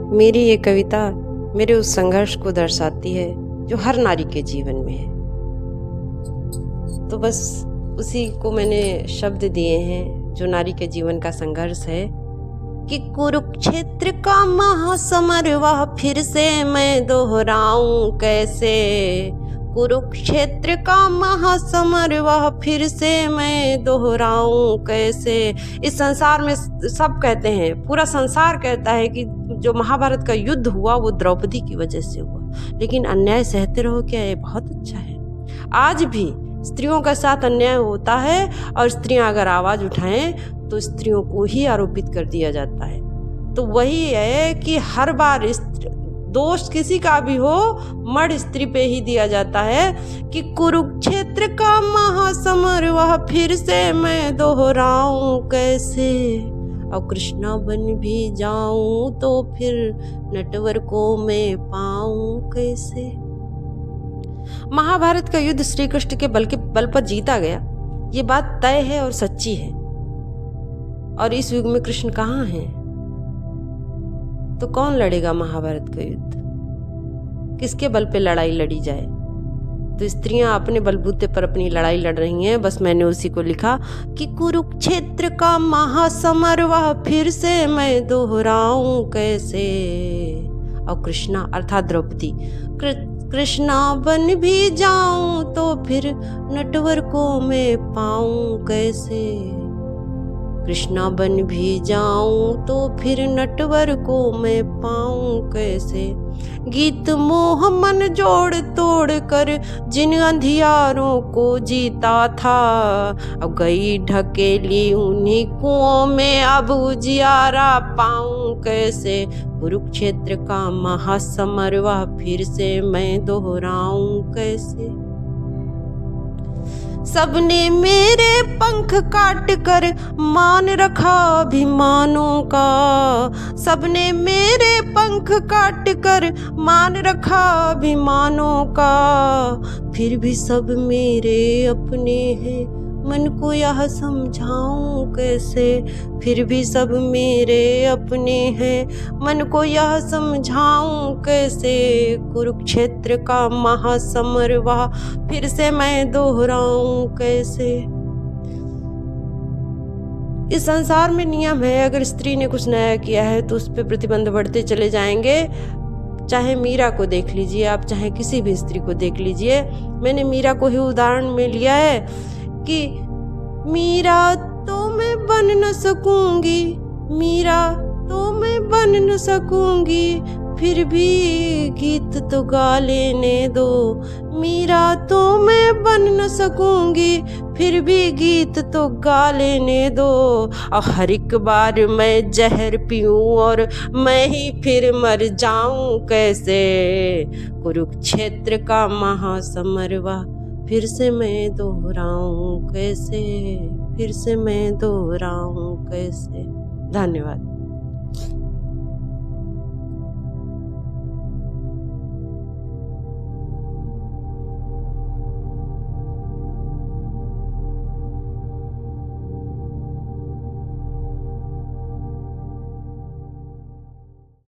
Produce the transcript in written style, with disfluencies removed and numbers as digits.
मेरी ये कविता मेरे उस संघर्ष को दर्शाती है जो हर नारी के जीवन में है। तो बस उसी को मैंने शब्द दिए हैं जो नारी के जीवन का संघर्ष है कि कुरुक्षेत्र का महासमर वह फिर से मैं दोहराऊं कैसे। कुरुक्षेत्र का महासमर वह फिर से मैं दोहराऊं कैसे। इस संसार में सब कहते हैं, पूरा संसार कहता है कि जो महाभारत का युद्ध हुआ वो द्रौपदी की वजह से हुआ, लेकिन अन्याय सहते रहो क्या, ये बहुत अच्छा है। आज भी स्त्रियों के साथ अन्याय होता है और स्त्रियां अगर आवाज उठाएं तो स्त्रियों को ही आरोपित कर दिया जाता है। तो वही है कि हर बार दोष किसी का भी हो, मर्द स्त्री पे ही दिया जाता है कि कुरुक्षेत्र का महासमर वह फिर से मैं दोहराऊं कैसे। और कृष्णा बन भी जाऊं तो फिर नटवर को मैं पाऊं कैसे। महाभारत का युद्ध श्री कृष्ण के बल पर जीता गया, ये बात तय है और सच्ची है। और इस युग में कृष्ण कहाँ हैं? तो कौन लड़ेगा महाभारत का युद्ध? किसके बल पे लड़ाई लड़ी जाए? तो स्त्रियां अपने बलबूते पर अपनी लड़ाई लड़ रही हैं। बस मैंने उसी को लिखा कि कुरुक्षेत्र का महासमर वह फिर से मैं दोहराऊं कैसे। और कृष्णा अर्थात द्रौपदी, कृष्णा बन भी जाऊं तो फिर नटवर को मैं पाऊं कैसे। कृष्णा बन भी जाऊं तो फिर नटवर को मैं पाऊं कैसे। गीत मोह मन जोड़ तोड़ कर जिन अंधियारों को जीता था, अब गई ढकेली उन्हीं कुओं में अब उजियारा पाऊं कैसे। कुरुक्षेत्र का महासमर वह फिर से मैं दोहराऊं कैसे। सबने मेरे पंख काट कर मान रखा अभिमानों का। सबने मेरे पंख काट कर मान रखा अभिमानों का। फिर भी सब मेरे अपने हैं, मन को यह समझाऊं कैसे। फिर भी सब मेरे अपने हैं, मन को यह समझाऊं कैसे। कुरुक्षेत्र का महासमर वह फिर से मैं दोहराऊं कैसे। इस संसार में नियम है, अगर स्त्री ने कुछ नया किया है तो उस पर प्रतिबंध बढ़ते चले जाएंगे। चाहे मीरा को देख लीजिए आप, चाहे किसी भी स्त्री को देख लीजिए। मैंने मीरा को ही उदाहरण में लिया है कि मीरा तो मैं बन न सकूंगी, मीरा तो मैं बन न सकूंगी, फिर भी गीत तो गा लेने दो। मीरा तो मैं बन न सकूंगी, फिर भी गीत तो गा लेने दो। और हर एक बार मैं जहर पीऊं और मैं ही फिर मर जाऊं कैसे। कुरुक्षेत्र का महासमर वह फिर से मैं दोहराऊं कैसे। फिर से मैं दोहराऊं कैसे। धन्यवाद।